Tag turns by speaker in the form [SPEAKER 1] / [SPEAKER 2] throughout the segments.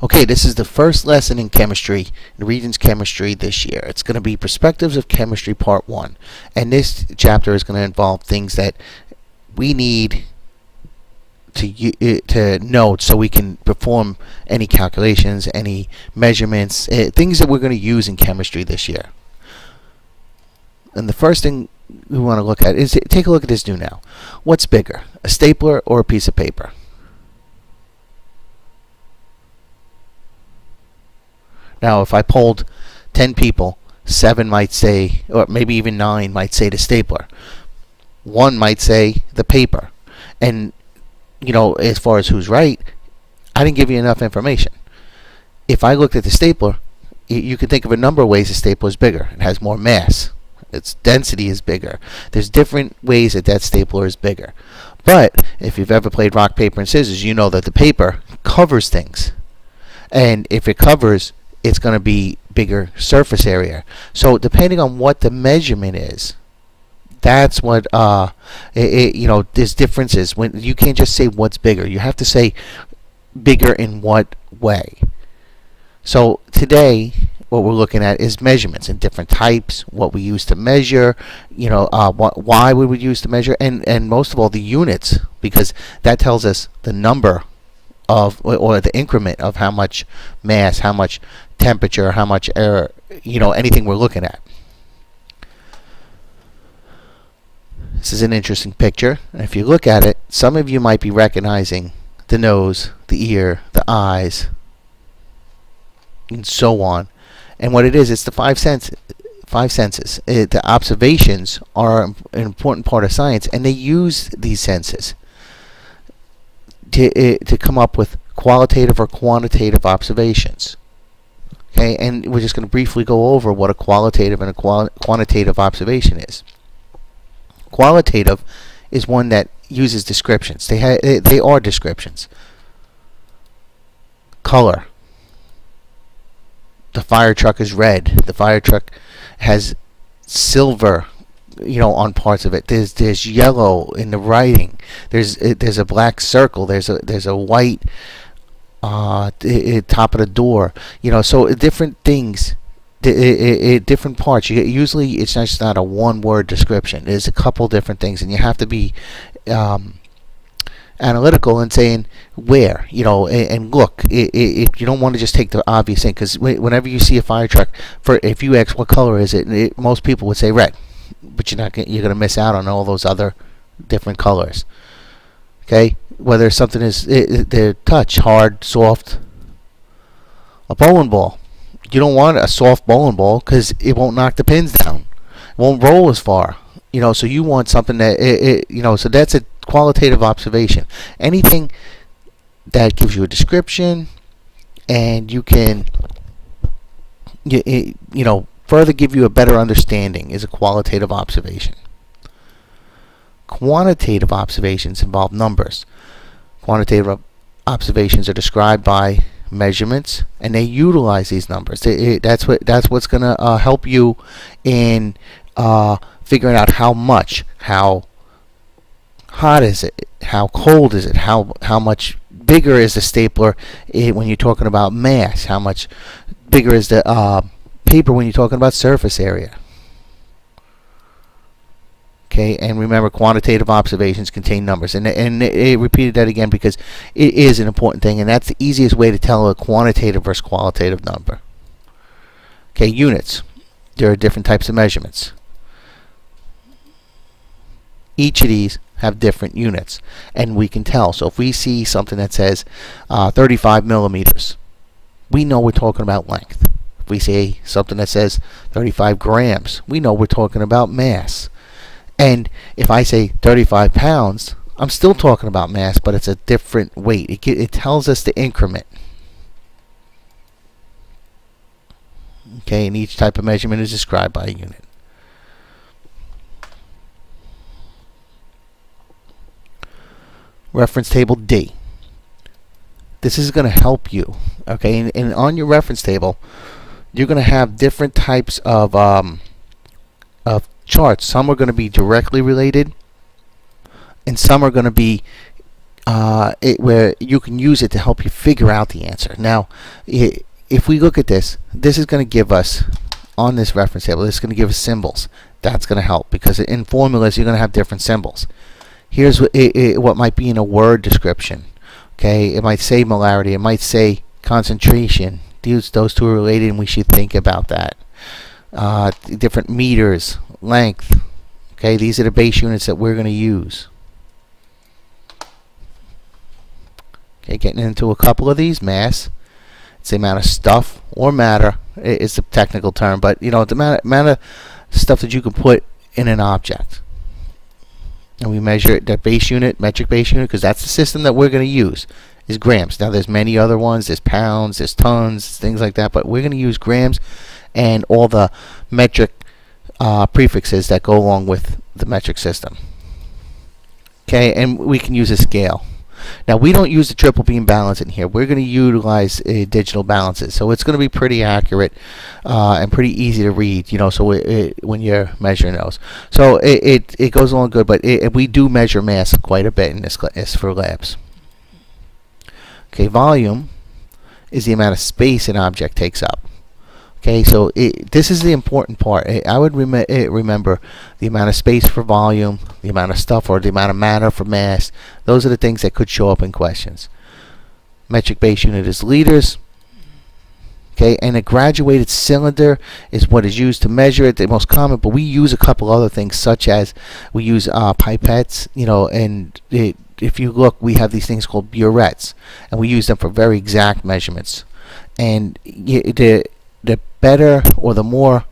[SPEAKER 1] Okay, this is the first lesson in chemistry, in Regents Chemistry this year. It's going to be Perspectives of Chemistry Part 1. And this chapter is going to involve things that we need to know so we can perform any calculations, any measurements, things that we're going to use in chemistry this year. And the first thing we want to look at is take a look at this new now. What's bigger, a stapler or a piece of paper? Now, if I polled 10 people, 7 might say, or maybe even 9 might say the stapler. 1 might say the paper. And, as far as who's right, I didn't give you enough information. If I looked at the stapler, you can think of a number of ways the stapler is bigger. It has more mass. Its density is bigger. There's different ways that stapler is bigger. But if you've ever played rock, paper, and scissors, you know that the paper covers things. And if it covers, it's going to be bigger surface area. So depending on what the measurement is, that's what there's differences. When you can't just say what's bigger, you have to say bigger in what way. So today, what we're looking at is measurements in different types, what we use to measure, why we would use to measure, and most of all the units, because that tells us the number of, or the increment of how much mass, how much temperature, how much air, anything we're looking at. This is an interesting picture, and if you look at it, some of you might be recognizing the nose, the ear, the eyes, and so on. And what it is, it's the five senses. The observations are an important part of science, and they use these senses to come up with qualitative or quantitative observations. Okay, and we're just going to briefly go over what a qualitative and a quantitative observation is. Qualitative is one that uses descriptions. They are descriptions. Color. The fire truck is red. The fire truck has silver, on parts of it. There's yellow in the writing. There's a black circle. There's a white top of the door. So different things, different parts. Usually it's just not a one-word description. There's a couple different things, and you have to be analytical and saying where, and look. You don't want to just take the obvious thing, because whenever you see a fire truck, if you ask what color is it, most people would say red, but you're going to miss out on all those other different colors. Okay, whether something is the touch, hard, soft. A bowling ball, you don't want a soft bowling ball because it won't knock the pins down, it won't roll as far. So you want something that so that's a qualitative observation. Anything that gives you a description and you can further give you a better understanding is a qualitative observation. Quantitative observations involve numbers. Quantitative observations are described by measurements, and they utilize these numbers. That's what's going to help you in figuring out how much, how hot is it, how cold is it, how much bigger is the stapler when you're talking about mass, how much bigger is the paper when you're talking about surface area. Okay, and remember, quantitative observations contain numbers, and it repeated that again because it is an important thing, and that's the easiest way to tell a quantitative versus qualitative number. Okay, units. There are different types of measurements. Each of these have different units, and we can tell. So if we see something that says 35 millimeters, we know we're talking about length. If we see something that says 35 grams, we know we're talking about mass. And if I say 35 pounds, I'm still talking about mass, but it's a different weight. It tells us the increment. Okay, and each type of measurement is described by a unit. Reference table D. This is going to help you. Okay, and on your reference table, you're going to have different types of charts. Some are going to be directly related, and some are going to be where you can use it to help you figure out the answer. Now, if we look at this, this is going to give us, on this reference table, this is going to give us symbols. That's going to help, because in formulas you're going to have different symbols. Here's what might be in a word description. Okay, it might say molarity, it might say concentration. Those two are related, and we should think about that. Different meters, length. Okay, these are the base units that we're going to use. Okay, getting into a couple of these. Mass, it's the amount of stuff, or matter is the technical term, but you know, the amount of stuff that you can put in an object. And we measure it, that base unit, metric base unit, because that's the system that we're going to use, is grams. Now there's many other ones, there's pounds, there's tons, things like that, but we're going to use grams and all the metric prefixes that go along with the metric system. Okay, and we can use a scale. Now we don't use the triple beam balance in here. We're going to utilize digital balances, so it's going to be pretty accurate and pretty easy to read. You know, so when you're measuring those, so it goes along good. But we do measure mass quite a bit in this class for labs. Okay, volume is the amount of space an object takes up. Okay, so this is the important part. I would remember the amount of space for volume, the amount of stuff, or the amount of matter for mass. Those are the things that could show up in questions. Metric base unit is liters. Okay, and a graduated cylinder is what is used to measure it, the most common, but we use a couple other things, such as we use pipettes, you know, and if you look, we have these things called burettes, and we use them for very exact measurements. And the better or the more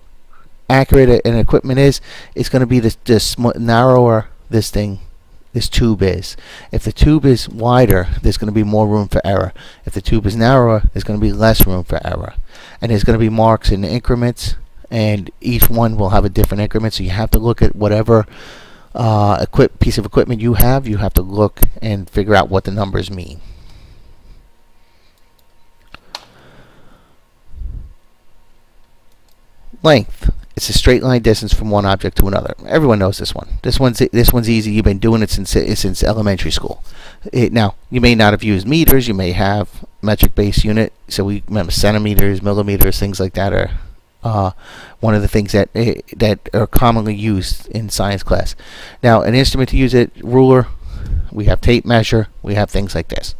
[SPEAKER 1] accurate an equipment is, it's going to be this narrower this tube is. If the tube is wider, there's going to be more room for error. If the tube is narrower, there's going to be less room for error. And there's going to be marks in increments, and each one will have a different increment, so you have to look at whatever piece of equipment you have to look and figure out what the numbers mean. Length. It's a straight line distance from one object to another. Everyone knows this one. This one's easy. You've been doing it since elementary school. Now, you may not have used meters. You may have metric base unit. So we remember centimeters, millimeters, things like that are one of the things that are commonly used in science class. Now, an instrument to use it, ruler. We have tape measure. We have things like this.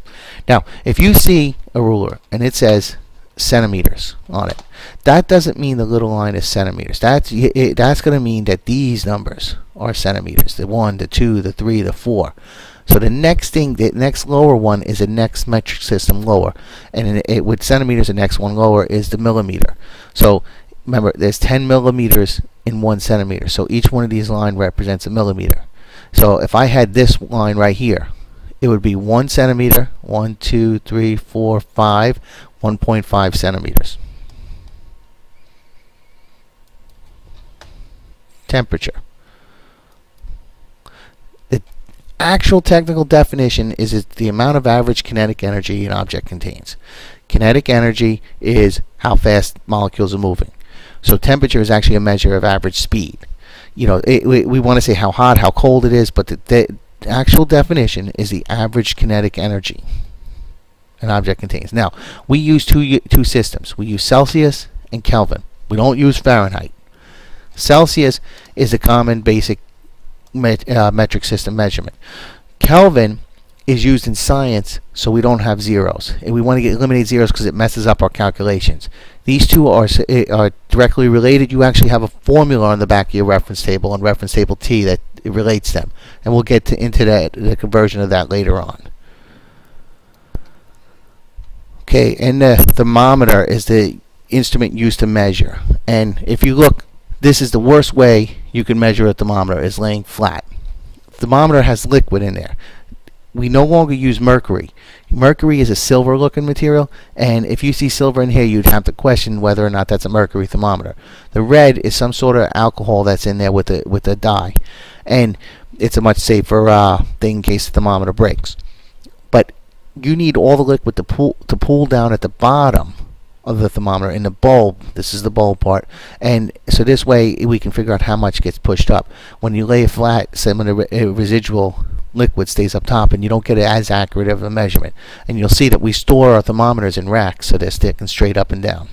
[SPEAKER 1] Now, if you see a ruler and it says centimeters on it, that doesn't mean the little line is centimeters. That's going to mean that these numbers are centimeters. The 1, the 2, the 3, the 4. So the next lower one is the next metric system lower, and with centimeters, the next one lower is the millimeter. So remember, there's 10 millimeters in 1 centimeter. So each one of these lines represents a millimeter. So if I had this line right here, it would be 1 centimeter, 1, 2, 3, 4, 5, 1.5 centimeters. Temperature. The actual technical definition is the amount of average kinetic energy an object contains. Kinetic energy is how fast molecules are moving. So temperature is actually a measure of average speed. You know, we want to say how hot, how cold it is, but the actual definition is the average kinetic energy an object contains. Now, we use two systems. We use Celsius and Kelvin. We don't use Fahrenheit. Celsius is a common basic metric system measurement. Kelvin is used in science, so we don't have zeros, and we want to eliminate zeros because it messes up our calculations. These two are directly related. You actually have a formula on the back of your reference table, on reference table T, that it relates them, and we'll get into the conversion of that later on. Okay, and the thermometer is the instrument used to measure. And if you look, this is the worst way you can measure a thermometer, is laying flat. Thermometer has liquid in there. We no longer use mercury. Mercury is a silver-looking material, and if you see silver in here, you'd have to question whether or not that's a mercury thermometer. The red is some sort of alcohol that's in there with a dye, and it's a much safer thing in case the thermometer breaks. But you need all the liquid to pool down at the bottom of the thermometer in the bulb. This is the bulb part, and so this way we can figure out how much gets pushed up. When you lay it flat, some of the residual liquid stays up top, and you don't get as accurate of a measurement. And you'll see that we store our thermometers in racks, so they're sticking straight up and down.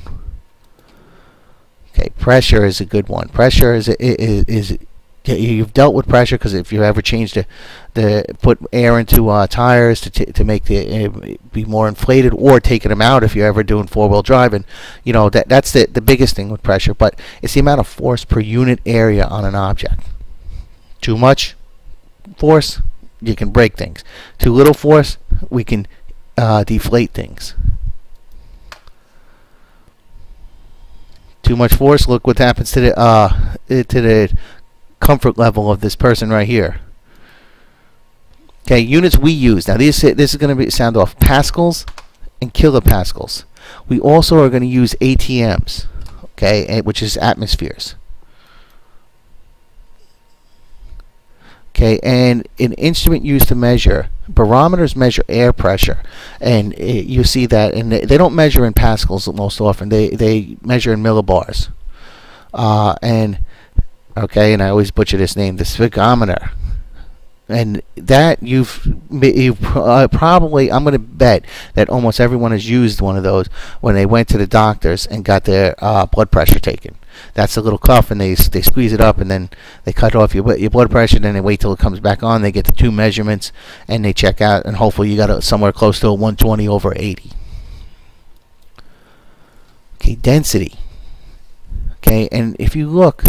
[SPEAKER 1] Okay, pressure is a good one. Pressure is you've dealt with pressure because if you ever change the put air into tires to make the be more inflated, or taking them out if you're ever doing four-wheel driving, you know that's the biggest thing with pressure. But it's the amount of force per unit area on an object. Too much force, you can break things. Too little force, we can deflate things. Too much force, look what happens to the comfort level of this person right here. Okay, units we use. Now this is going to sound off. Pascals and kilopascals. We also are going to use ATMs, okay, which is atmospheres. Okay, and an instrument used to measure, barometers measure air pressure, and you see that, and they don't measure in pascals most often. They measure in millibars. And okay, and I always butcher this name, the sphigometer. And that you've probably, I'm going to bet that almost everyone has used one of those when they went to the doctors and got their blood pressure taken. That's a little cuff, and they squeeze it up, and then they cut off your blood pressure, and then they wait till it comes back on. They get the two measurements, and they check out, and hopefully you got somewhere close to a 120 over 80. Okay, density. Okay, and if you look,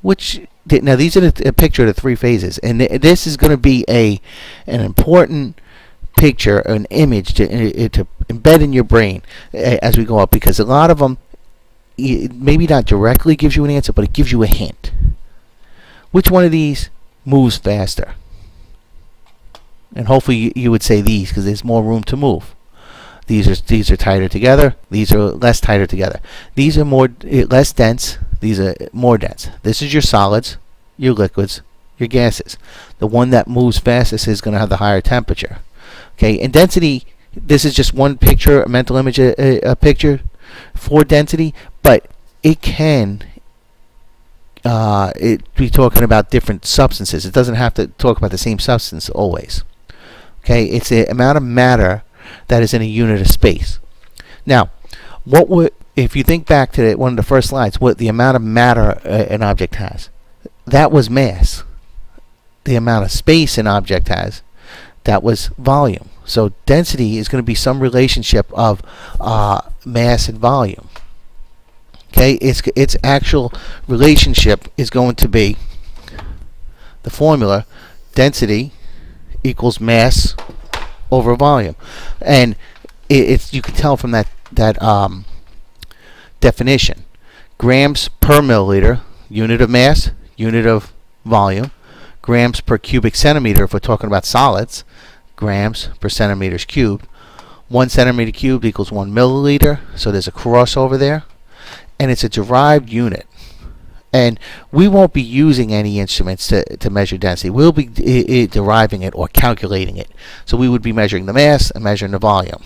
[SPEAKER 1] now these are a picture of the three phases, and this is going to be an important picture, an image to embed in your brain as we go up, because a lot of them maybe not directly gives you an answer, but it gives you a hint. Which one of these moves faster? And hopefully you would say these, because there's more room to move. These are tighter together. These are less tighter together. These are less dense. These are more dense. This is your solids, your liquids, your gases. The one that moves fastest is going to have the higher temperature. Okay, and density, this is just one picture, a mental image, a picture for density, but it can be talking about different substances. It doesn't have to talk about the same substance always. Okay, it's the amount of matter that is in a unit of space. Now, if you think back to one of the first slides, what the amount of matter an object has, that was mass. The amount of space an object has, that was volume. So density is going to be some relationship of mass and volume. Okay, its actual relationship is going to be the formula: density equals mass over volume, and you can tell from that definition. Grams per milliliter, unit of mass, unit of volume. Grams per cubic centimeter if we're talking about solids. Grams per centimeters cubed. 1 centimeter cubed equals 1 milliliter, so there's a crossover there. And it's a derived unit. And we won't be using any instruments to measure density. We'll be deriving it or calculating it. So we would be measuring the mass and measuring the volume.